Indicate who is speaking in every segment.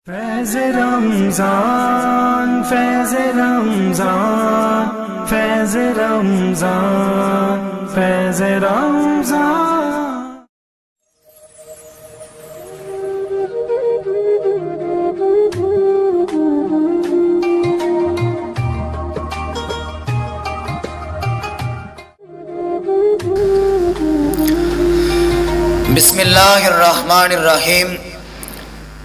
Speaker 1: فیض رمضان فیض رمضان فیض رمضان فیض رمضان۔
Speaker 2: بسم اللہ الرحمن الرحیم۔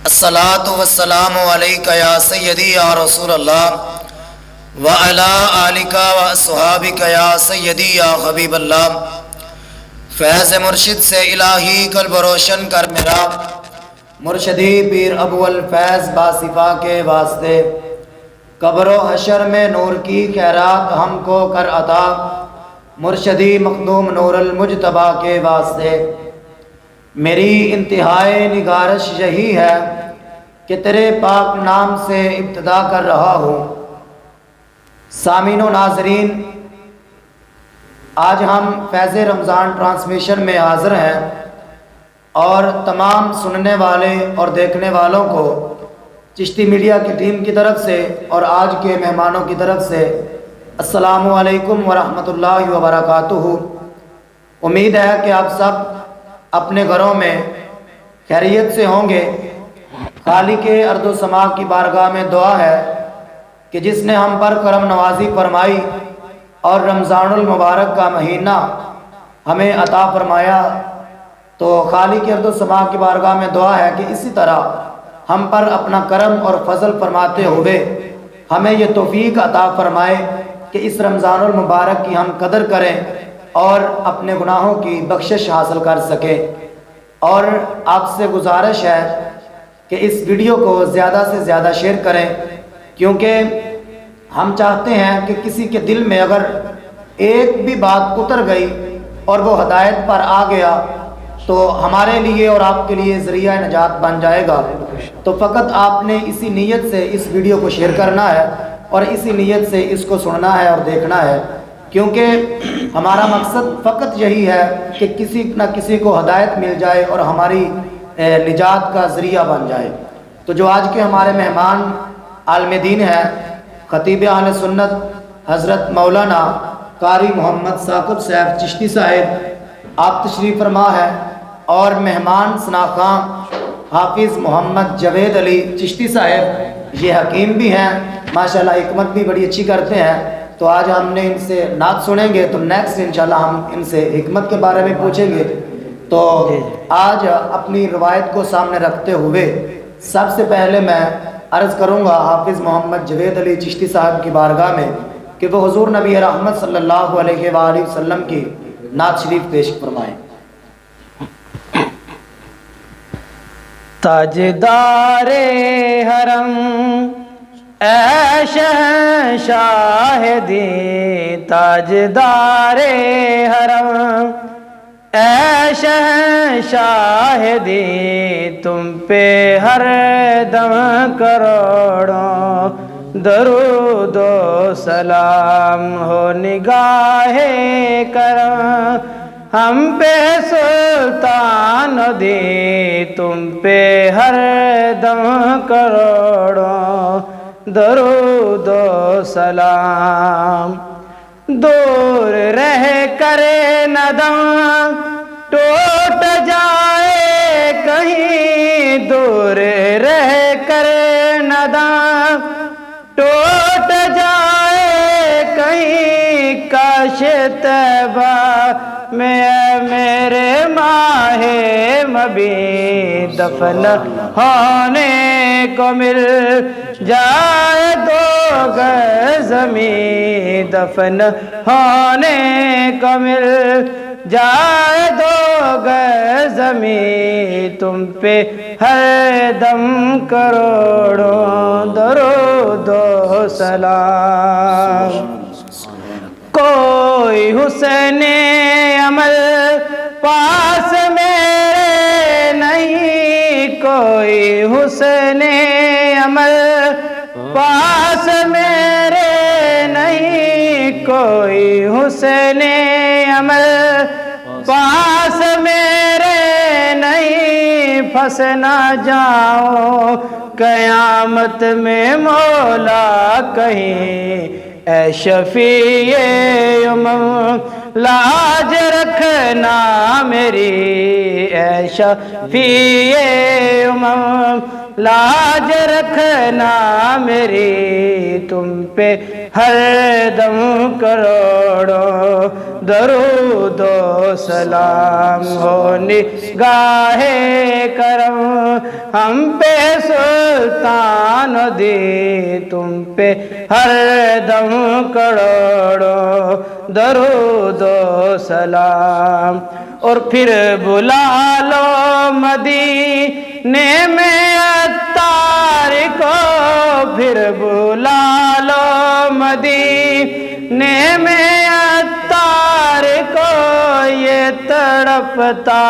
Speaker 2: الصلاۃ والسلام علیک یا سیدی یا رسول اللہ وعلی آلک واصحابک یا سیدی یا حبیب اللہ۔ فیض مرشد سے الہی قلب روشن کر میرا، مرشدی پیر ابو الفیض باصفا کے واسطے، قبر و حشر میں نور کی خیرات ہم کو کر عطا، مرشدی مخدوم نور المجتبی کے واسطے۔ میری انتہائی نگارش یہی ہے کہ تیرے پاک نام سے ابتدا کر رہا ہوں۔ سامعین و ناظرین، آج ہم فیض رمضان ٹرانسمیشن میں حاضر ہیں اور تمام سننے والے اور دیکھنے والوں کو چشتی میڈیا کی ٹیم کی طرف سے اور آج کے مہمانوں کی طرف سے السلام علیکم ورحمۃ اللہ وبرکاتہ۔ امید ہے کہ آپ سب اپنے گھروں میں خیریت سے ہوں گے۔ خالق ارض و سما کی بارگاہ میں دعا ہے کہ جس نے ہم پر کرم نوازی فرمائی اور رمضان المبارک کا مہینہ ہمیں عطا فرمایا، تو خالق ارض و سما کی بارگاہ میں دعا ہے کہ اسی طرح ہم پر اپنا کرم اور فضل فرماتے ہوئے ہمیں یہ توفیق عطا فرمائے کہ اس رمضان المبارک کی ہم قدر کریں اور اپنے گناہوں کی بخشش حاصل کر سکیں۔ اور آپ سے گزارش ہے کہ اس ویڈیو کو زیادہ سے زیادہ شیئر کریں، کیونکہ ہم چاہتے ہیں کہ کسی کے دل میں اگر ایک بھی بات اتر گئی اور وہ ہدایت پر آ گیا تو ہمارے لیے اور آپ کے لیے ذریعہ نجات بن جائے گا۔ تو فقط آپ نے اسی نیت سے اس ویڈیو کو شیئر کرنا ہے اور اسی نیت سے اس کو سننا ہے اور دیکھنا ہے، کیونکہ ہمارا مقصد فقط یہی ہے کہ کسی نہ کسی کو ہدایت مل جائے اور ہماری نجات کا ذریعہ بن جائے۔ تو جو آج کے ہمارے مہمان عالم دین ہیں، خطیب اہل سنت حضرت مولانا قاری محمد ثاقب صاحب چشتی صاحب، آپ تشریف فرما ہے، اور مہمان ثناخواں حافظ محمد جاوید علی چشتی صاحب، یہ حکیم بھی ہیں ماشاءاللہ، حکمت بھی بڑی اچھی کرتے ہیں۔ تو آج ہم نے ان سے نعت سنیں گے، تو نیکسٹ انشاءاللہ ہم ان سے حکمت کے بارے میں پوچھیں گے۔ تو آج اپنی روایت کو سامنے رکھتے ہوئے سب سے پہلے میں عرض کروں گا حافظ محمد جاوید علی چشتی صاحب کی بارگاہ میں کہ وہ حضور نبی رحمت صلی اللہ علیہ وآلہ وسلم کی نعت شریف پیش فرمائیں۔
Speaker 3: تاجدار حرم اے شہنشاہ دی، تاجدار حرم اے شہنشاہ دی، تم پہ ہر دم کروڑوں درود و سلام ہو، نگاہ کرم ہم پہ سلطان دی، تم پہ ہر دم کروڑوں درود و سلام۔ دور رہ کر ندم ٹوٹ جائے کہیں، دور رہ کر ندم ٹوٹ جائے کہیں، کاش طیبہ میں میرے ماہ مبین دفن ہونے کو مل جائے، دو گز زمین دفن ہونے کو مل جائے، دو گز زمین، تم پہ ہر دم کروڑوں درود و سلام۔ کوئی حسن عمل پاس میرے نہیں، کوئی حسن عمل پاس میرے نہیں، کوئی حسن عمل پاس میرے نہیں، پھنس نہ جاؤں قیامت میں مولا کہیں اے شفیع امم لاج رکھنا میری اے شفیع امم لاج رکھنا میری تم پہ ہر دم کروڑوں درود و سلام ہو نگاہ کرم ہم پہ سلطان دی تم پہ ہر دم کروڑوں درود و سلام اور پھر بلا لو مدینے میں عطار کو پھر بلا لو مدینے میں عطار کو یہ تڑپتا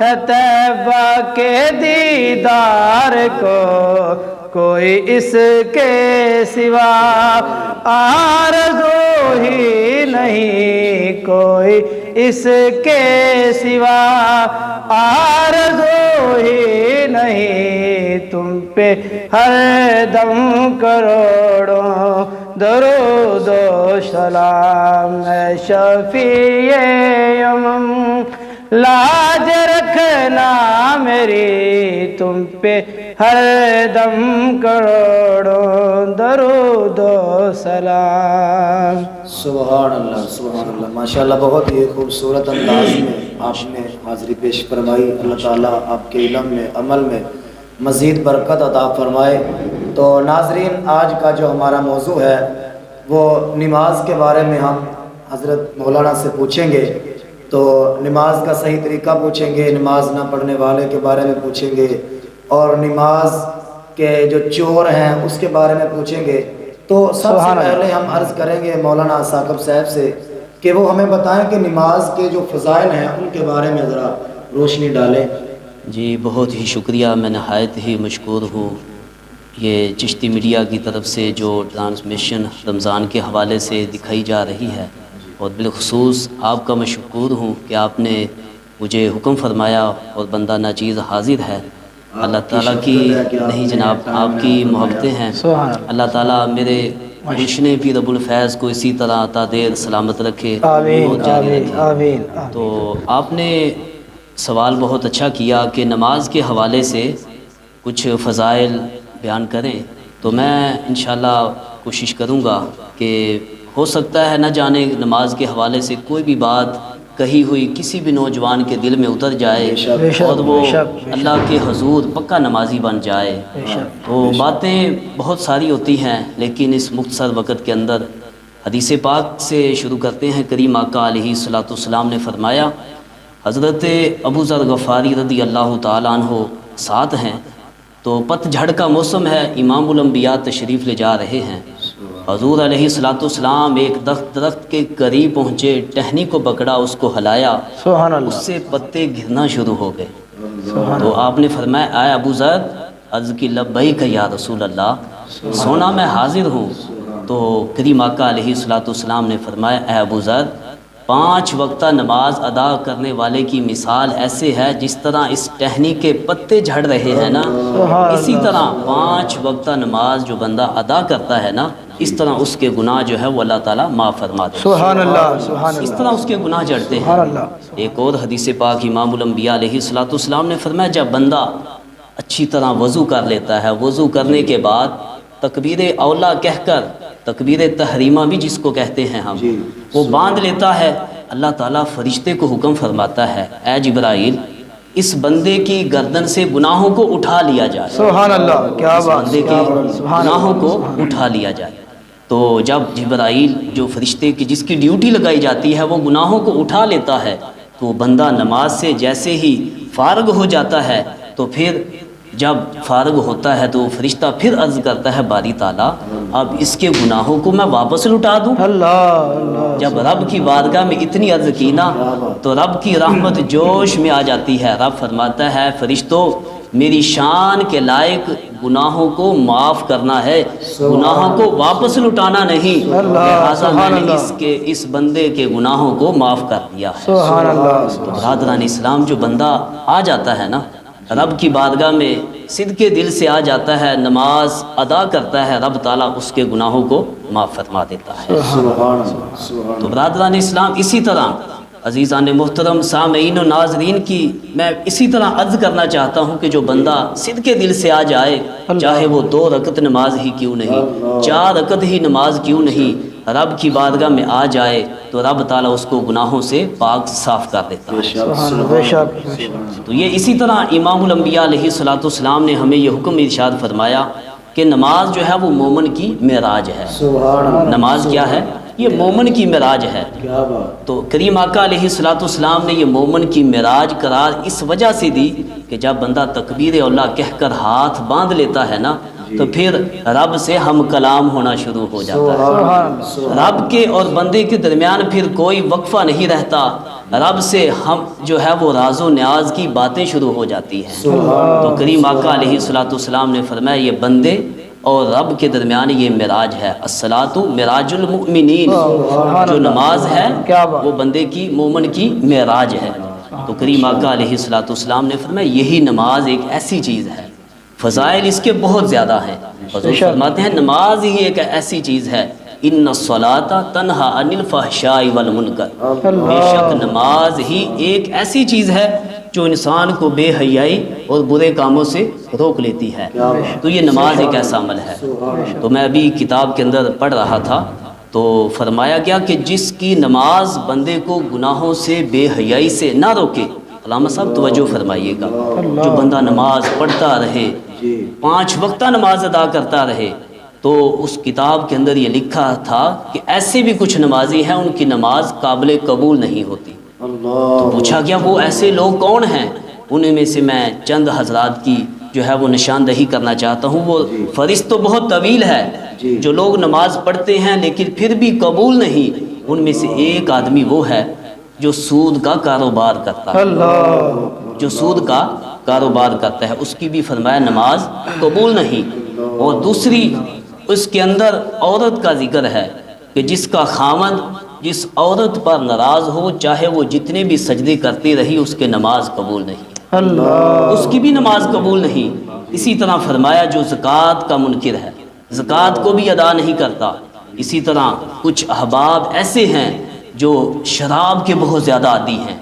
Speaker 3: ہے طیبہ کے دیدار کو کوئی اس کے سوا آرزو ہی نہیں کوئی اس کے سوا آرزو ہی نہیں تم پہ ہر دم کروڑوں درود و سلام اے شفیع امم لاج رکھنا میری تم پہ ہر دم کروڑوں درود و سلام
Speaker 2: سبحان اللہ ماشاءاللہ بہت ہی خوبصورت انداز میں آپ نے حاضری پیش فرمائی. اللہ تعالیٰ آپ کے علم میں عمل میں مزید برکت عطا فرمائے. تو ناظرین آج کا جو ہمارا موضوع ہے وہ نماز کے بارے میں ہم حضرت مولانا سے پوچھیں گے. تو نماز کا صحیح طریقہ پوچھیں گے, نماز نہ پڑھنے والے کے بارے میں پوچھیں گے, اور نماز کے جو چور ہیں اس کے بارے میں پوچھیں گے. تو سب سے پہلے ہم عرض کریں گے مولانا ثاقب صاحب سے کہ وہ ہمیں بتائیں کہ نماز کے جو فضائل ہیں ان کے بارے میں ذرا روشنی ڈالیں.
Speaker 4: جی بہت ہی شکریہ, میں نہایت ہی مشکور ہوں. یہ چشتی میڈیا کی طرف سے جو ٹرانسمیشن رمضان کے حوالے سے دکھائی جا رہی ہے, اور بالخصوص آپ کا مشکور ہوں کہ آپ نے مجھے حکم فرمایا اور بندہ ناچیز حاضر ہے. اللہ تعالیٰ کی نہیں جناب, آپ کی محبتیں ہیں. اللہ تعالیٰ میرے گلشن پیر ابو الفیض کو اسی طرح عطا دیر سلامت رکھے,
Speaker 3: آمین.
Speaker 4: تو آپ نے سوال بہت اچھا کیا کہ نماز کے حوالے سے کچھ فضائل بیان کریں. تو میں انشاءاللہ کوشش کروں گا کہ ہو سکتا ہے نہ جانے نماز کے حوالے سے کوئی بھی بات کہی ہوئی کسی بھی نوجوان کے دل میں اتر جائے اور وہ اللہ کے حضور پکا نمازی بن جائے. تو باتیں بہت ساری ہوتی ہیں, لیکن اس مختصر وقت کے اندر حدیث پاک سے شروع کرتے ہیں. کریم آقا علیہ الصلوۃ والسلام نے فرمایا, حضرت ابو ذر غفاری رضی اللہ تعالیٰ عنہ ساتھ ہیں. تو پت جھڑ کا موسم ہے, امام الانبیاء تشریف لے جا رہے ہیں. حضور علیہ الصلوۃ والسلام ایک درخت کے قریب پہنچے, ٹہنی کو پکڑا, اس کو ہلایا, اس سے پتے گرنا شروع ہو گئے. تو آپ نے فرمایا اے ابو ذر, عرض کی لبیک یا رسول اللہ, سونا میں حاضر ہوں. تو کریم آقا علیہ الصلوۃ والسلام نے فرمایا اے ابو ذر, 5 وقتہ نماز ادا کرنے والے کی مثال ایسے ہے جس طرح اس ٹہنی کے پتے جھڑ رہے ہیں نا, اسی طرح 5 وقتہ نماز جو بندہ ادا کرتا ہے نا, اس طرح اس کے گناہ جو ہے وہ اللہ تعالیٰ معاف فرما دیتا ہے.
Speaker 3: سبحان اللہ.
Speaker 4: اس طرح اس کے گناہ جڑتے ہیں. ایک اور حدیث پاک امام الانبیاء علیہ الصلوۃ والسلام نے فرمایا, جب بندہ اچھی طرح وضو کر لیتا ہے, وضو کرنے کے بعد تکبیر اولا کہہ کر, تکبیر تحریمہ بھی جس کو کہتے ہیں ہم, وہ باندھ لیتا ہے, اللہ تعالیٰ فرشتے کو حکم فرماتا ہے اے جبرائیل, اس بندے کی گردن سے گناہوں کو اٹھا لیا جائے.
Speaker 3: سبحان اللہ, کیا بات.
Speaker 4: بندے کے گناہوں کو اٹھا لیا جائے. تو جب جبرائیل جو فرشتے کی جس کی ڈیوٹی لگائی جاتی ہے وہ گناہوں کو اٹھا لیتا ہے, تو بندہ نماز سے جیسے ہی فارغ ہو جاتا ہے, تو پھر جب فارغ ہوتا ہے تو فرشتہ پھر عرض کرتا ہے باری تعالیٰ اب اس کے گناہوں کو میں واپس لٹا دوں.
Speaker 3: اللہ.
Speaker 4: جب رب کی بارگاہ میں اتنی عرض کی نا, تو رب کی رحمت جوش میں آ جاتی ہے. رب فرماتا ہے فرشتوں, میری شان کے لائق گناہوں کو معاف کرنا ہے, گناہوں کو واپس لٹانا نہیں. لہٰذا میں نے اس بندے کے گناہوں کو معاف کر دیا ہے.
Speaker 3: سبحان اللہ.
Speaker 4: تو برادران اسلام, جو بندہ آ جاتا ہے نا, رب کی بارگاہ میں صدقے دل سے آ جاتا ہے، نماز ادا کرتا ہے، رب تعالیٰ اس کے گناہوں کو معاف فرما دیتا ہے۔
Speaker 2: سبحان اللہ، سبحان
Speaker 4: تو برادران اسلام، اسی طرح عزیزان محترم سامعین و ناظرین کی میں اسی طرح عرض کرنا چاہتا ہوں کہ جو بندہ صدقے دل سے آ جائے، چاہے وہ 2 رکعت نماز ہی کیوں نہیں، 4 رکعت ہی نماز کیوں نہیں، رب کی بارگاہ میں آ جائے تو رب تعالیٰ اس کو گناہوں سے پاک صاف کر دیتا ہے۔
Speaker 3: بے شک
Speaker 4: تو یہ اسی طرح امام الانبیاء علیہ الصلوۃ والسلام نے ہمیں یہ حکم ارشاد فرمایا کہ نماز جو ہے وہ مومن کی معراج ہے۔
Speaker 2: سبحان اللہ،
Speaker 4: نماز کیا ہے؟ یہ مومن کی معراج ہے۔
Speaker 2: کیا بات،
Speaker 4: تو کریم آقا علیہ الصلوۃ والسلام نے یہ مومن کی معراج قرار اس وجہ سے دی کہ جب بندہ تکبیر اللہ کہہ کر ہاتھ باندھ لیتا ہے نا تو پھر رب سے ہم کلام ہونا شروع ہو جاتا ہے۔ رب کے اور بندے کے درمیان پھر کوئی وقفہ نہیں رہتا، رب سے ہم جو ہے وہ راز و نیاز کی باتیں شروع ہو جاتی ہیں۔ تو کریم آقا علیہ الصلوۃ والسلام نے فرمایا یہ بندے اور رب کے درمیان یہ معراج ہے، الصلاۃ معراج المؤمنین، جو نماز ہے وہ بندے کی مومن کی معراج ہے۔ تو کریم آقا علیہ الصلوۃ والسلام نے فرمایا یہی نماز ایک ایسی چیز ہے، فضائل اس کے بہت زیادہ ہیں۔ حضور فرماتے ہیں نماز ہی ایک ایسی چیز ہے، ان الصلاۃ تنہا عن الفحشاء والمنکر، بے شک نماز ہی ایک ایسی چیز ہے جو انسان کو بے حیائی اور برے کاموں سے روک لیتی ہے۔ تو یہ نماز ایک ایسا عمل ہے۔ تو میں ابھی کتاب کے اندر پڑھ رہا تھا تو فرمایا گیا کہ جس کی نماز بندے کو گناہوں سے بے حیائی سے نہ روکے، علامہ صاحب توجہ فرمائیے گا، جو بندہ نماز پڑھتا رہے، 5 وقتہ نماز ادا کرتا رہے، تو اس کتاب کے اندر یہ لکھا تھا کہ ایسے بھی کچھ نمازی ہیں ان کی نماز قابل قبول نہیں ہوتی۔ تو پوچھا گیا وہ ایسے لوگ کون ہیں؟ ان میں سے میں چند حضرات کی جو ہے وہ نشاندہی کرنا چاہتا ہوں۔ وہ فہرست تو بہت طویل ہے، جو لوگ نماز پڑھتے ہیں لیکن پھر بھی قبول نہیں، ان میں سے ایک آدمی وہ ہے جو سود کا کاروبار کرتا ہے، جو سود کا کاروبار کرتا ہے، اس کی بھی فرمایا نماز قبول نہیں۔ اور دوسری اس کے اندر عورت کا ذکر ہے کہ جس کا خاوند جس عورت پر ناراض ہو، چاہے وہ جتنے بھی سجدے کرتی رہی، اس کے نماز قبول نہیں، اس کی بھی نماز قبول نہیں۔ اسی طرح فرمایا جو زکوٰۃ کا منکر ہے، زکوٰۃ کو بھی ادا نہیں کرتا۔ اسی طرح کچھ احباب ایسے ہیں جو شراب کے بہت زیادہ عادی ہیں،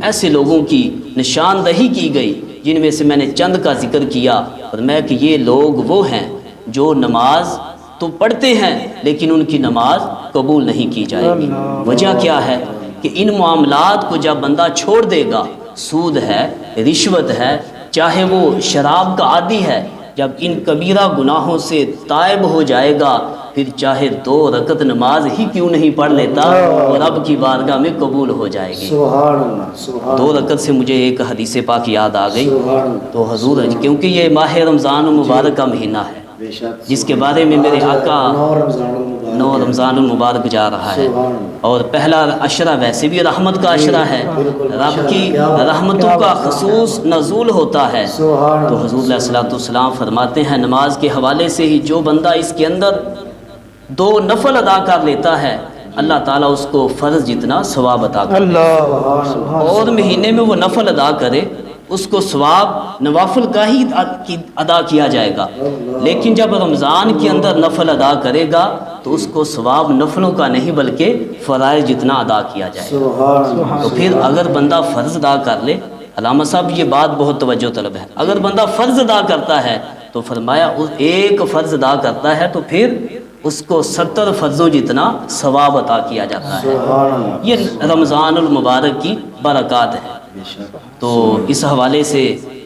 Speaker 4: ایسے لوگوں کی نشاندہی کی گئی جن میں سے میں نے چند کا ذکر کیا، اور میں کہ یہ لوگ وہ ہیں جو نماز تو پڑھتے ہیں لیکن ان کی نماز قبول نہیں کی جائے گی۔ وجہ کیا ہے کہ ان معاملات کو جب بندہ چھوڑ دے گا، سود ہے، رشوت ہے، چاہے وہ شراب کا عادی ہے، جب ان کبیرہ گناہوں سے تائب ہو جائے گا، پھر چاہے 2 رکعت نماز ہی کیوں نہیں پڑھ لیتا، اور رب کی بارگاہ میں قبول ہو جائے گی۔
Speaker 2: سبحان اللہ، سبحان
Speaker 4: 2 رکعت سے مجھے ایک حدیث پاک یاد آ گئی، تو حضور کیونکہ یہ ماہ رمضان المبارک کا مہینہ ہے جس کے بارے میں میرے آقا 9 رمضان المبارک جا رہا ہے، اور پہلا عشرہ ویسے بھی رحمت کا عشرہ ہے، رب کی رحمتوں کا خصوص نزول ہوتا ہے۔ تو حضور علیہ الصلوۃ والسلام فرماتے ہیں نماز کے حوالے سے ہی جو بندہ اس کے اندر 2 نفل ادا کر لیتا ہے، اللہ تعالیٰ اس کو فرض جتنا ثواب عطا کرتا ہے، اور مہینے میں وہ نفل ادا کرے اس کو ثواب نوافل کا ہی ادا کیا جائے گا، لیکن جب رمضان کے اندر نفل ادا کرے گا تو اس کو ثواب نفلوں کا نہیں بلکہ فرائض جتنا ادا کیا جائے گا۔ تو پھر اگر بندہ فرض ادا کر لے، علامہ صاحب یہ بات بہت توجہ طلب ہے، اگر بندہ فرض ادا کرتا ہے تو فرمایا ایک فرض ادا کرتا ہے تو پھر اس کو 70 فرضوں جتنا ثواب عطا کیا جاتا ہے۔ یہ رمضان المبارک کی برکات ہے۔ تو اس حوالے سے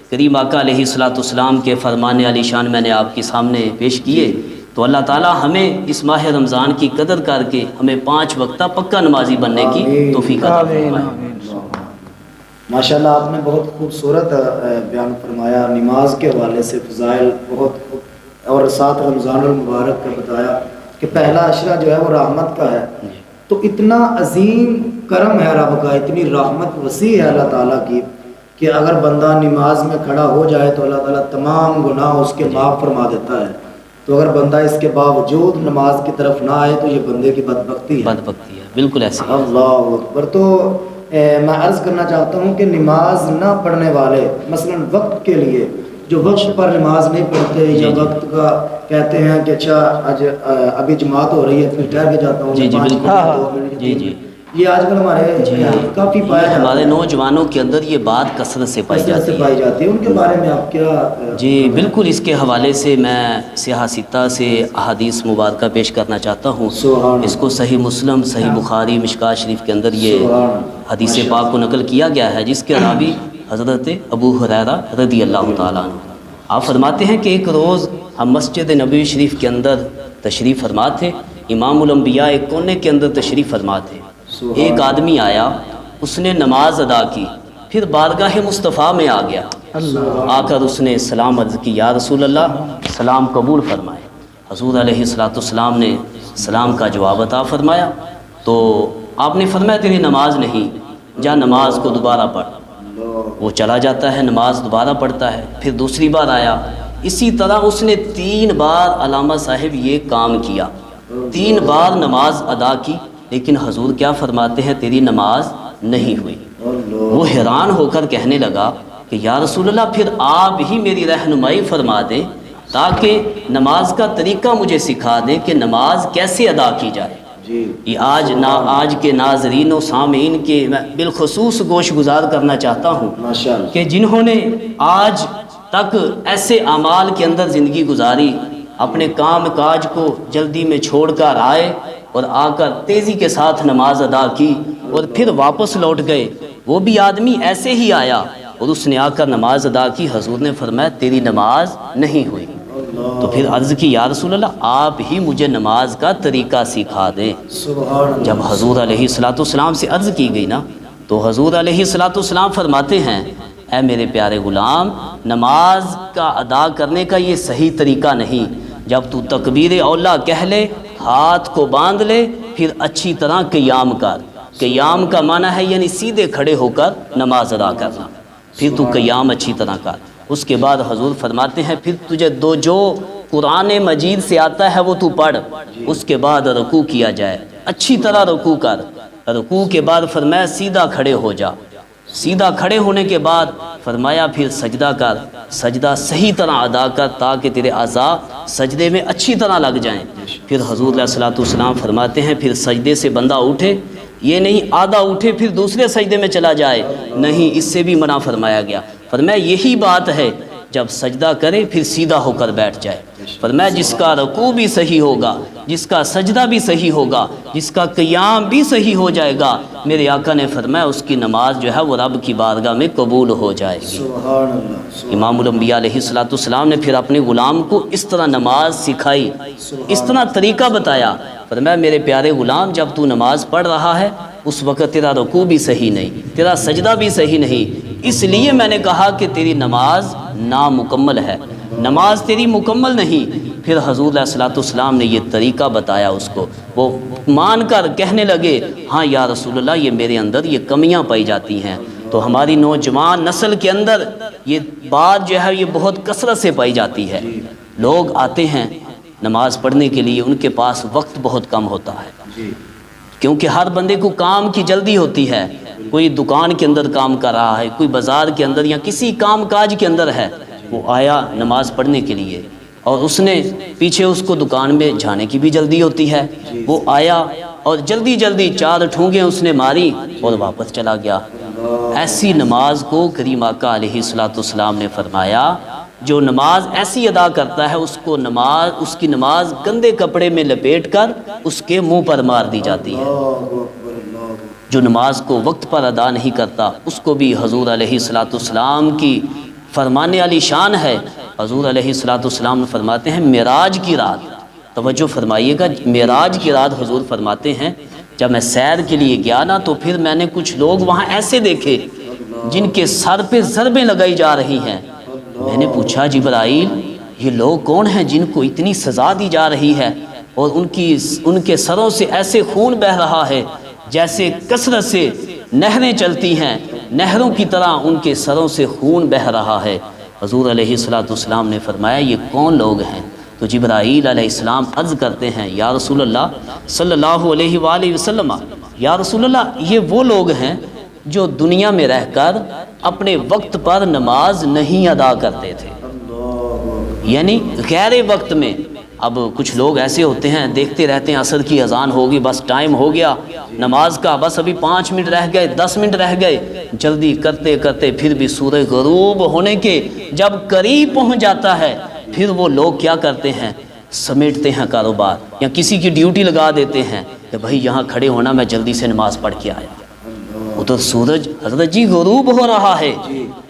Speaker 4: کریم آقا علیہ الصلوۃ والسلام کے فرمان علی شان میں نے آپ کے سامنے پیش کیے، تو اللہ تعالی ہمیں اس ماہ رمضان کی قدر کر کے ہمیں 5 وقتہ پکا نمازی بننے کی توفیق عطا فرمائے۔
Speaker 2: ماشاءاللہ آپ نے بہت خوبصورت بیان فرمایا، نماز کے حوالے سے فضائل بہت، اور ساتھ رمضان المبارک کا بتایا کہ پہلا عشرہ جو ہے وہ رحمت کا ہے۔ تو اتنا عظیم کرم ہے رب کا، اتنی رحمت وسیع ہے اللہ تعالیٰ کی کہ اگر بندہ نماز میں کھڑا ہو جائے تو اللہ تعالیٰ تمام گناہ اس کے معاف فرما دیتا ہے۔ تو اگر بندہ اس کے باوجود نماز کی طرف نہ آئے تو یہ بندے کی بدبختی ہے،
Speaker 4: بالکل ایسے۔
Speaker 2: اللہ اکبر۔ تو میں عرض کرنا چاہتا ہوں کہ نماز نہ پڑھنے والے مثلا وقت کے لیے جو وقت پر نماز نہیں پڑھتے یا وقت کا کہتے ہیں کہ اچھا آج ابھی جماعت ہو رہی ہے پھر ٹھہر کے جاتا ہوں،
Speaker 4: جی جی بالکل، جی جی
Speaker 2: یہ آج کل ہمارے کافی پایا جاتا ہے،
Speaker 4: ہمارے نوجوانوں کے اندر یہ بات کثرت سے پائی جاتی ہے۔
Speaker 2: ان کے بارے میں آپ کیا؟
Speaker 4: جی بالکل، اس کے حوالے سے میں سیاہ ستہ سے احادیث مبارکہ پیش کرنا چاہتا ہوں۔ اس کو صحیح مسلم، صحیح بخاری، مشکوٰۃ شریف کے اندر یہ حدیث پاک کو نقل کیا گیا ہے، جس کے راوی حضرت ابو ہریرہ رضی اللہ تعالیٰ عنہ۔ آپ فرماتے ہیں کہ ایک روز ہم مسجد نبوی شریف کے اندر تشریف فرما تھے، امام الانبیاء ایک کونے کے اندر تشریف فرما تھے۔ ایک آدمی آیا، اس نے نماز ادا کی، پھر بارگاہ مصطفیٰ میں آ گیا، آ کر اس نے سلام عرض کی، یا رسول اللہ سلام قبول فرمائے۔ حضور علیہ السلام نے سلام کا جواب عطا فرمایا، تو آپ نے فرمایا تیری نماز نہیں، جا نماز کو دوبارہ پڑھ۔ وہ چلا جاتا ہے، نماز دوبارہ پڑھتا ہے، پھر دوسری بار آیا، اسی طرح اس نے 3 بار علامہ صاحب یہ کام کیا، 3 بار نماز ادا کی، لیکن حضور کیا فرماتے ہیں، تیری نماز نہیں ہوئی۔ وہ حیران ہو کر کہنے لگا کہ یا رسول اللہ پھر آپ ہی میری رہنمائی فرما دیں تاکہ نماز کا طریقہ مجھے سکھا دیں کہ نماز کیسے ادا کی جائے۔ یہ آج کے ناظرین و سامعین کے میں بالخصوص گوش گزار کرنا چاہتا ہوں کہ جنہوں نے آج تک ایسے اعمال کے اندر زندگی گزاری، اپنے کام کاج کو جلدی میں چھوڑ کر آئے اور آ کر تیزی کے ساتھ نماز ادا کی اور پھر واپس لوٹ گئے، وہ بھی آدمی ایسے ہی آیا اور اس نے آ کر نماز ادا کی، حضور نے فرمایا تیری نماز نہیں ہوئی۔ تو پھر عرض کی یا رسول اللہ آپ ہی مجھے نماز کا طریقہ سکھا دیں۔ جب حضور علیہ السلام سے عرض کی گئی نا، تو حضور علیہ السلام فرماتے ہیں اے میرے پیارے غلام، نماز کا ادا کرنے کا یہ صحیح طریقہ نہیں، جب تو تکبیر اولا کہہ لے، ہاتھ کو باندھ لے، پھر اچھی طرح قیام کر۔ قیام کا معنی ہے یعنی سیدھے کھڑے ہو کر نماز ادا کرنا، پھر تو قیام اچھی طرح کر۔ اس کے بعد حضور فرماتے ہیں پھر تجھے جو قرآن مجید سے آتا ہے وہ تو پڑھ، اس کے بعد رکوع کیا جائے، اچھی طرح رکوع کر۔ رکوع کے بعد فرمایا سیدھا کھڑے ہو جا، سیدھا کھڑے ہونے کے بعد فرمایا پھر سجدہ کر، سجدہ صحیح طرح ادا کر تاکہ تیرے اعضاء سجدے میں اچھی طرح لگ جائیں۔ پھر حضور علیہ السلام فرماتے ہیں پھر سجدے سے بندہ اٹھے، یہ نہیں آدھا اٹھے پھر دوسرے سجدے میں چلا جائے، نہیں، اس سے بھی منع فرمایا گیا۔ فرمایا یہی بات ہے جب سجدہ کرے پھر سیدھا ہو کر بیٹھ جائے۔ فرمایا جس کا رکوع بھی صحیح ہوگا، جس کا سجدہ بھی صحیح ہوگا، جس کا قیام بھی صحیح ہو جائے گا، میرے آقا نے فرمایا اس کی نماز جو ہے وہ رب کی بارگاہ میں قبول ہو جائے گی۔ امام الانبیاء علیہ السلام نے پھر اپنے غلام کو اس طرح نماز سکھائی، اس طرح طریقہ بتایا۔ فرمایا میرے پیارے غلام جب تو نماز پڑھ رہا ہے اس وقت تیرا رکوع بھی صحیح نہیں، تیرا سجدہ بھی صحیح نہیں، اس لیے میں نے کہا کہ تیری نماز نامکمل ہے، نماز تیری مکمل نہیں۔ پھر حضور علیہ السلام نے یہ طریقہ بتایا اس کو، وہ مان کر کہنے لگے ہاں یا رسول اللہ یہ میرے اندر یہ کمیاں پائی جاتی ہیں۔ تو ہماری نوجوان نسل کے اندر یہ بات جو ہے یہ بہت کثرت سے پائی جاتی ہے، لوگ آتے ہیں نماز پڑھنے کے لیے، ان کے پاس وقت بہت کم ہوتا ہے، کیونکہ ہر بندے کو کام کی جلدی ہوتی ہے، کوئی دکان کے اندر کام کر رہا ہے، کوئی بازار کے اندر یا کسی کام کاج کے اندر ہے، وہ آیا نماز پڑھنے کے لیے اور اس نے پیچھے اس کو دکان میں جانے کی بھی جلدی ہوتی ہے، وہ آیا اور جلدی جلدی 4 ٹھونگیں اس نے ماری اور واپس چلا گیا۔ ایسی نماز کو کریم آقا علیہ السلام نے فرمایا جو نماز ایسی ادا کرتا ہے اس کی نماز گندے کپڑے میں لپیٹ کر اس کے منہ پر مار دی جاتی ہے۔ جو نماز کو وقت پر ادا نہیں کرتا اس کو بھی حضور علیہ السلام کی فرمانے والی شان ہے۔ حضور علیہ السلام فرماتے ہیں معراج کی رات، توجہ فرمائیے گا، معراج کی رات حضور فرماتے ہیں جب میں سیر کے لیے گیا نا تو پھر میں نے کچھ لوگ وہاں ایسے دیکھے جن کے سر پہ ضربیں لگائی جا رہی ہیں۔ میں نے پوچھا جبرائیل یہ لوگ کون ہیں جن کو اتنی سزا دی جا رہی ہے اور ان کے سروں سے ایسے خون بہہ رہا ہے جیسے کثرت سے نہریں چلتی ہیں، نہروں کی طرح ان کے سروں سے خون بہہ رہا ہے۔ حضور علیہ السلام نے فرمایا یہ کون لوگ ہیں؟ تو جبرائیل علیہ السلام عرض کرتے ہیں یا رسول اللہ صلی اللہ علیہ وآلہ وسلم، یا رسول اللہ یہ وہ لوگ ہیں جو دنیا میں رہ کر اپنے وقت پر نماز نہیں ادا کرتے تھے، یعنی غیر وقت میں۔ اب کچھ لوگ ایسے ہوتے ہیں، دیکھتے رہتے ہیں عصر کی اذان ہوگی، بس ٹائم ہو گیا نماز کا، بس ابھی 5 منٹ رہ گئے، 10 منٹ رہ گئے، جلدی کرتے کرتے پھر بھی سورج غروب ہونے کے جب قریب پہنچ جاتا ہے، پھر وہ لوگ کیا کرتے ہیں، سمیٹتے ہیں کاروبار، یا کسی کی ڈیوٹی لگا دیتے ہیں کہ بھائی یہاں کھڑے ہونا، میں جلدی سے نماز پڑھ کے آیا، ادھر سورج حضرت جی غروب ہو رہا ہے۔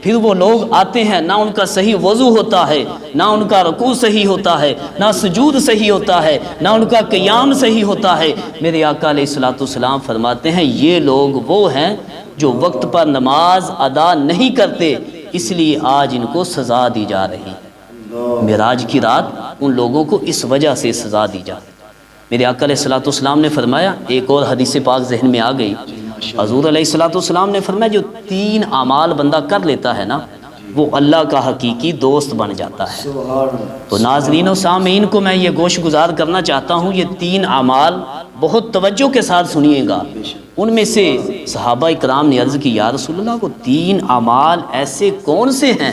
Speaker 4: پھر وہ لوگ آتے ہیں، نہ ان کا صحیح وضو ہوتا ہے، نہ ان کا رکوع صحیح ہوتا ہے، نہ سجود صحیح ہوتا ہے، نہ ان کا قیام صحیح ہوتا ہے۔ میرے آقا علیہ الصلوۃ والسلام فرماتے ہیں یہ لوگ وہ ہیں جو وقت پر نماز ادا نہیں کرتے، اس لیے آج ان کو سزا دی جا رہی ہے۔ معراج کی رات ان لوگوں کو اس وجہ سے سزا دی جاتی ہے۔ میرے آقا علیہ الصلوۃ والسلام نے فرمایا، ایک اور حدیث پاک ذہن میں آ گئی، حضور علیہ الصلوۃ والسلام نے فرمایا جو 3 اعمال بندہ کر لیتا ہے نا، وہ اللہ کا حقیقی دوست بن جاتا ہے۔ تو ناظرین و سامعین کو میں یہ گوش گزار کرنا چاہتا ہوں، یہ 3 اعمال بہت توجہ کے ساتھ سنیے گا۔ ان میں سے صحابہ اکرام نے عرض کی، یا رسول اللہ کو 3 اعمال ایسے کون سے ہیں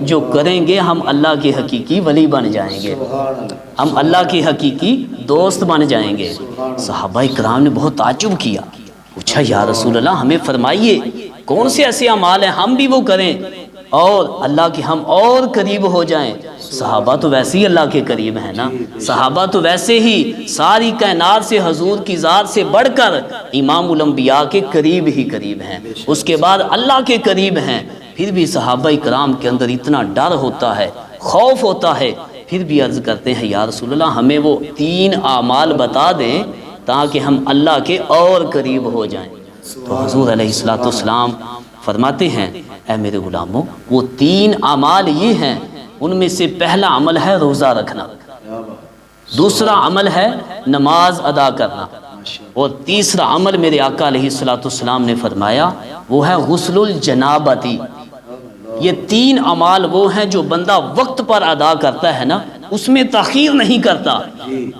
Speaker 4: جو کریں گے ہم اللہ کے حقیقی ولی بن جائیں گے، ہم اللہ کے حقیقی دوست بن جائیں گے؟ صحابہ اکرام نے بہت تعجب کیا، پوچھا یا رسول اللہ ہمیں فرمائیے کون سے ایسے اعمال ہیں ہم بھی وہ کریں اور اللہ کے ہم اور قریب ہو جائیں۔ صحابہ تو ویسے ہی اللہ کے قریب ہیں نا، صحابہ تو ویسے ہی ساری کائنات سے حضور کی ذات سے بڑھ کر امام الانبیاء کے قریب ہی قریب ہیں، اس کے بعد اللہ کے قریب ہیں۔ پھر بھی صحابہ کرام کے اندر اتنا ڈر ہوتا ہے، خوف ہوتا ہے، پھر بھی عرض کرتے ہیں یا رسول اللہ ہمیں وہ 3 اعمال بتا دیں تاکہ ہم اللہ کے اور قریب ہو جائیں۔ تو حضور علیہ الصلوۃ والسلام فرماتے ہیں اے میرے غلاموں، وہ 3 اعمال یہ ہیں، ان میں سے پہلا عمل ہے روزہ رکھنا، دوسرا عمل ہے نماز ادا کرنا، اور تیسرا عمل میرے آقا علیہ الصلوۃ والسلام نے فرمایا وہ ہے غسل الجنابتی۔ یہ 3 اعمال وہ ہیں جو بندہ وقت پر ادا کرتا ہے نا، اس میں تاخیر نہیں کرتا۔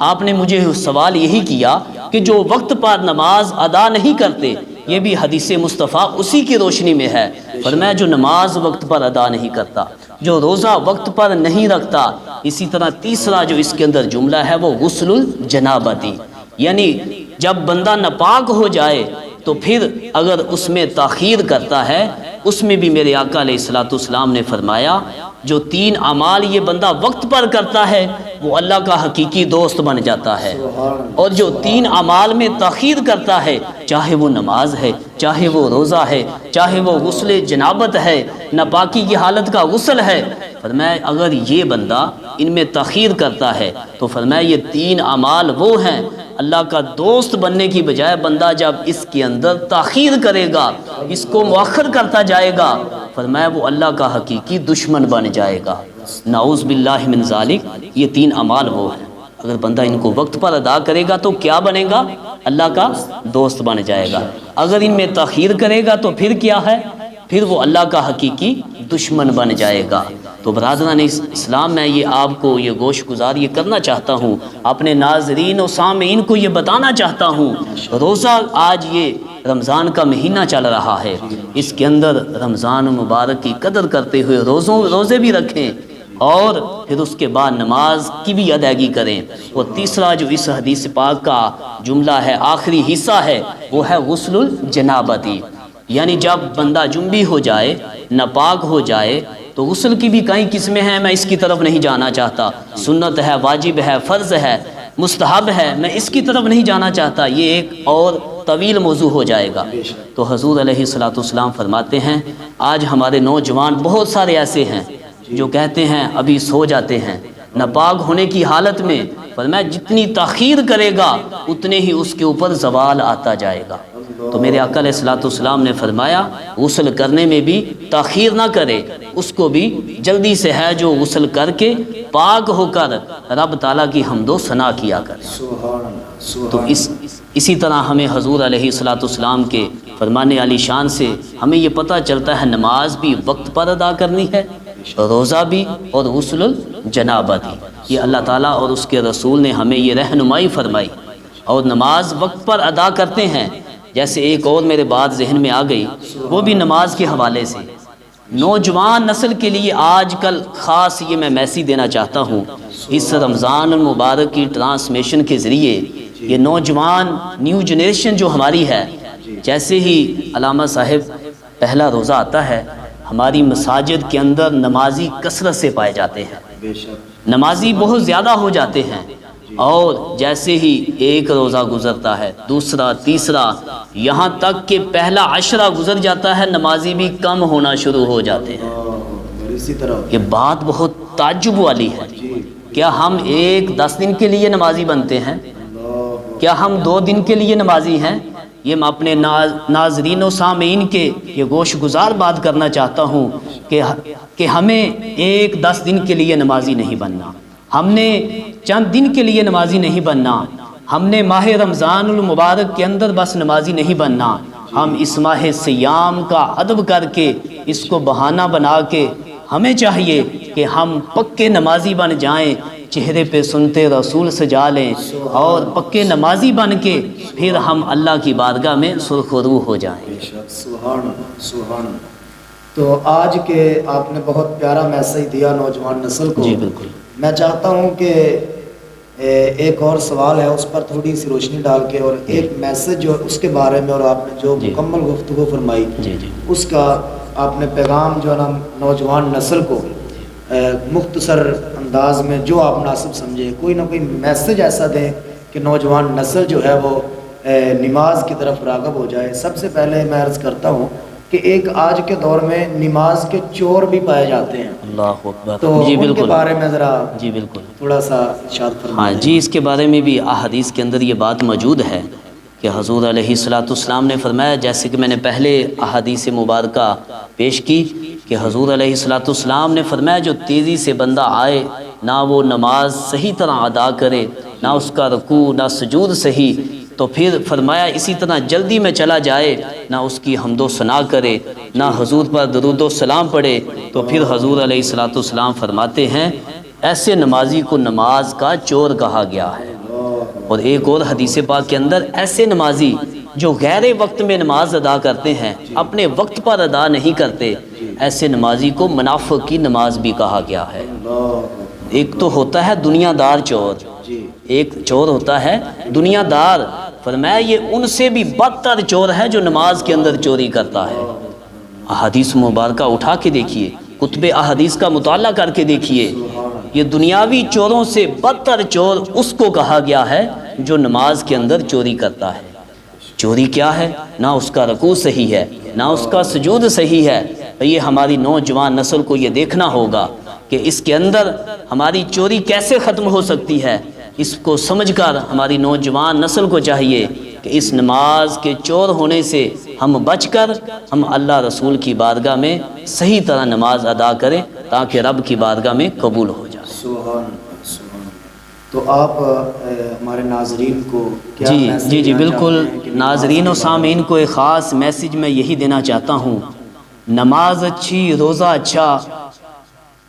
Speaker 4: آپ نے مجھے سوال یہی کیا کہ جو وقت پر نماز ادا نہیں کرتے، یہ بھی حدیث مصطفیٰ اسی کی روشنی میں ہے، فرمایا جو نماز وقت پر ادا نہیں کرتا، جو روزہ وقت پر نہیں رکھتا۔ اسی طرح تیسرا جو اس کے اندر جملہ ہے وہ غسل الجنابتی، یعنی جب بندہ ناپاک ہو جائے تو پھر اگر اس میں تاخیر کرتا ہے، اس میں بھی میرے آقا علیہ الصلوۃ والسلام نے فرمایا جو 3 اعمال یہ بندہ وقت پر کرتا ہے وہ اللہ کا حقیقی دوست بن جاتا ہے، اور جو 3 اعمال میں تاخیر کرتا ہے، چاہے وہ نماز ہے، چاہے وہ روزہ ہے، چاہے وہ غسل جنابت ہے، ناپاکی کی حالت کا غسل ہے، فرمایا اگر یہ بندہ ان میں تاخیر کرتا ہے تو فرمایا یہ 3 اعمال وہ ہیں اللہ کا دوست بننے کی بجائے بندہ جب اس کے اندر تاخیر کرے گا، اس کو مؤخر کرتا جائے گا، فرمایا وہ اللہ کا حقیقی دشمن بن جائے گا۔ نعوذ باللہ من ذالک، یہ 3 اعمال وہ ہیں، اگر بندہ ان کو وقت پر ادا کرے گا تو کیا بنے گا؟ اللہ کا دوست بن جائے گا۔ اگر ان میں تاخیر کرے گا تو پھر کیا ہے؟ پھر وہ اللہ کا حقیقی دشمن بن جائے گا۔ تو برادران اسلام، میں یہ آپ کو یہ گوش گزار یہ کرنا چاہتا ہوں، اپنے ناظرین و سامعین کو یہ بتانا چاہتا ہوں، روزہ آج یہ رمضان کا مہینہ چل رہا ہے، اس کے اندر رمضان مبارک کی قدر کرتے ہوئے روزے بھی رکھیں، اور پھر اس کے بعد نماز کی بھی ادائیگی کریں۔ اور تیسرا جو اس حدیث پاک کا جملہ ہے، آخری حصہ ہے، وہ ہے غسل الجنابتی، یعنی جب بندہ جنبی ہو جائے، ناپاک ہو جائے، تو غسل کی بھی کئی قسمیں ہیں، میں اس کی طرف نہیں جانا چاہتا، سنت ہے، واجب ہے، فرض ہے، مستحب ہے، میں اس کی طرف نہیں جانا چاہتا، یہ ایک اور طویل موضوع ہو جائے گا۔ تو حضور علیہ الصلوۃ والسلام فرماتے ہیں آج ہمارے نوجوان بہت سارے ایسے ہیں جو کہتے ہیں ابھی سو جاتے ہیں ناپاک ہونے کی حالت میں، فرمایا جتنی تاخیر کرے گا اتنے ہی اس کے اوپر زوال آتا جائے گا۔ تو میرے آقا علیہ الصلوۃ والسلام نے فرمایا غسل کرنے میں بھی تاخیر نہ کرے، اس کو بھی جلدی سے ہے جو غسل کر کے پاک ہو کر رب تعالیٰ کی حمد و ثنا کیا کرے۔ تو اسی طرح ہمیں حضور علیہ الصلوۃ والسلام کے فرمانے علی شان سے ہمیں یہ پتہ چلتا ہے نماز بھی وقت پر ادا کرنی ہے، روزہ بھی، اور غسل الجنابت بھی، یہ اللہ تعالیٰ اور اس کے رسول نے ہمیں یہ رہنمائی فرمائی۔ اور نماز وقت پر ادا کرتے ہیں جیسے ایک اور میرے بات ذہن میں آ گئی، وہ بھی نماز کے حوالے سے۔ نوجوان نسل کے لیے آج کل خاص یہ میں میسیج دینا چاہتا ہوں، اس رمضان المبارک کی ٹرانسمیشن کے ذریعے یہ نوجوان نیو جنریشن جو ہماری ہے، جیسے ہی علامہ صاحب پہلا روزہ آتا ہے، ہماری مساجد کے اندر نمازی کثرت سے پائے جاتے ہیں، نمازی بہت زیادہ ہو جاتے ہیں، اور جیسے ہی ایک روزہ گزرتا ہے، دوسرا، تیسرا، یہاں تک کہ پہلا عشرہ گزر جاتا ہے، نمازی بھی کم ہونا شروع ہو جاتے ہیں۔
Speaker 2: اسی طرح
Speaker 4: یہ بات بہت تعجب والی ہے، کیا ہم 10 دن کے لیے نمازی بنتے ہیں؟ کیا ہم 2 دن کے لیے نمازی ہیں؟ یہ میں اپنے ناظرین و سامعین کے یہ گوش گزار بات کرنا چاہتا ہوں کہ ہمیں 10 دن کے لیے نمازی نہیں بننا، ہم نے چند دن کے لیے نمازی نہیں بننا، ہم نے ماہ رمضان المبارک کے اندر بس نمازی نہیں بننا، ہم اس ماہ سیام کا ادب کر کے، اس کو بہانہ بنا کے ہمیں چاہیے کہ ہم پکے نمازی بن جائیں، چہرے پہ سنتے رسول سجا لیں، اور پکے نمازی بن کے پھر ہم اللہ کی بارگاہ میں سرخ و روح ہو جائیں۔
Speaker 2: سبحان اللہ، سبحان اللہ۔ تو آج کے آپ نے بہت پیارا میسیج دیا نوجوان نسل کو۔
Speaker 4: جی بالکل۔
Speaker 2: میں چاہتا ہوں کہ ایک اور سوال ہے، اس پر تھوڑی سی روشنی ڈال کے، اور ایک میسیج جو اس کے بارے میں، اور آپ نے جو مکمل گفتگو فرمائی اس کا آپ نے پیغام جو ہے نا نوجوان نسل کو مختصر انداز میں جو آپ مناسب سمجھے، کوئی نہ کوئی میسیج ایسا دیں کہ نوجوان نسل جو ہے وہ نماز کی طرف راغب ہو جائے۔ سب سے پہلے میں عرض کرتا ہوں کہ ایک آج کے دور میں نماز کے چور بھی پائے جاتے ہیں،
Speaker 4: اللہ اکبر۔
Speaker 2: تو
Speaker 4: جی
Speaker 2: ان کے
Speaker 4: بالکل،
Speaker 2: بارے میں ذرا
Speaker 4: جی بالکل
Speaker 2: تھوڑا سا ارشاد فرمائیں۔
Speaker 4: ہاں جی، اس کے بارے میں بھی احادیث کے اندر یہ بات موجود ہے کہ حضور علیہ الصلوۃ والسلام نے فرمایا، جیسے کہ میں نے پہلے احادیث مبارکہ پیش کی کہ حضور علیہ الصلوۃ والسلام نے فرمایا جو تیزی سے بندہ آئے، نہ وہ نماز صحیح طرح ادا کرے، نہ اس کا رکوع نہ سجود صحیح، تو پھر فرمایا اسی طرح جلدی میں چلا جائے، نہ اس کی حمد و ثنا کرے، نہ حضور پر درود و سلام پڑھے، تو پھر حضور علیہ الصلوۃ والسلام فرماتے ہیں ایسے نمازی کو نماز کا چور کہا گیا ہے۔ اور ایک اور حدیث پاک کے اندر ایسے نمازی جو غیر وقت میں نماز ادا کرتے ہیں، اپنے وقت پر ادا نہیں کرتے، ایسے نمازی کو منافق کی نماز بھی کہا گیا ہے۔ ایک تو ہوتا ہے دنیا دار چور، ایک چور ہوتا ہے دنیا دار، فرمایا یہ ان سے بھی بدتر چور ہے جو نماز کے اندر چوری کرتا ہے۔ احادیث مبارکہ اٹھا کے دیکھیے، کتب احادیث کا مطالعہ کر کے دیکھیے، یہ دنیاوی چوروں سے بدتر چور اس کو کہا گیا ہے جو نماز کے اندر چوری کرتا ہے۔ چوری کیا ہے؟ نہ اس کا رکوع صحیح ہے، نہ اس کا سجود صحیح ہے۔ یہ ہماری نوجوان نسل کو یہ دیکھنا ہوگا کہ اس کے اندر ہماری چوری کیسے ختم ہو سکتی ہے۔ اس کو سمجھ کر ہماری نوجوان نسل کو چاہیے کہ اس نماز کے چور ہونے سے ہم بچ کر ہم اللہ رسول کی بارگاہ میں صحیح طرح نماز ادا کریں تاکہ رب کی بارگاہ میں قبول ہو جائے۔
Speaker 2: سبحان اللہ، سبحان اللہ۔ تو آپ ہمارے ناظرین کو کیا میسیج
Speaker 4: جی
Speaker 2: دینا
Speaker 4: بالکل،
Speaker 2: چاہتے ہیں کہ
Speaker 4: ناظرین و سامعین کو ایک خاص میسیج میں یہی دینا چاہتا ہوں، نماز اچھی روزہ اچھا،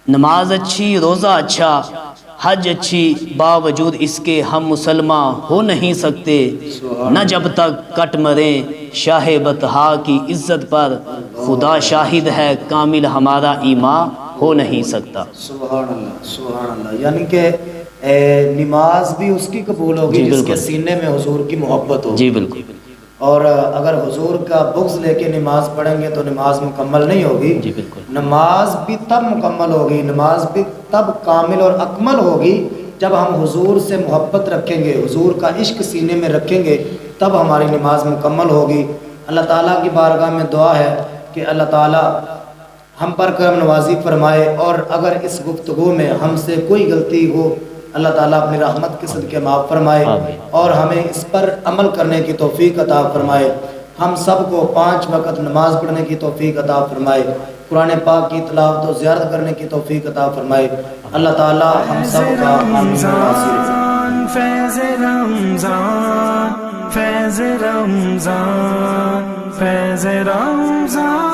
Speaker 4: نماز اچھی روزہ اچھا، حج اچھی باوجود اس کے ہم مسلمان ہو نہیں سکتے، نہ جب تک کٹ مریں شاہ بطحا کی عزت پر، خدا شاہد ہے کامل ہمارا ایمان ہو نہیں سکتا۔
Speaker 2: سبحان اللہ، سبحان اللہ۔ یعنی کہ نماز بھی اس کی قبول ہوگی جس کے سینے میں حضور کی محبت ہوگی۔
Speaker 4: جی بالکل۔
Speaker 2: اور اگر حضور کا بغض لے کے نماز پڑھیں گے تو نماز مکمل نہیں ہوگی۔
Speaker 4: جی بالکل۔
Speaker 2: نماز بھی تب مکمل ہوگی، نماز بھی تب کامل اور اکمل ہوگی جب ہم حضور سے محبت رکھیں گے، حضور کا عشق سینے میں رکھیں گے، تب ہماری نماز مکمل ہوگی۔ اللہ تعالیٰ کی بارگاہ میں دعا ہے کہ اللہ تعالیٰ ہم پر کرم نوازی فرمائے، اور اگر اس گفتگو میں ہم سے کوئی غلطی ہو اللہ تعالیٰ اپنی رحمت کے صدقے معاف فرمائے، اور ہمیں اس پر عمل کرنے کی توفیق عطا فرمائے۔ ہم سب کو 5 وقت نماز پڑھنے کی توفیق عطا فرمائے، قرآن پاک کی تلاوت و زیارت کرنے کی توفیق عطا فرمائے۔ اللہ تعالیٰ ہم سب کا آمین و ناصر۔
Speaker 1: فیض رمضان، فیض رمضان، فیض رمضان۔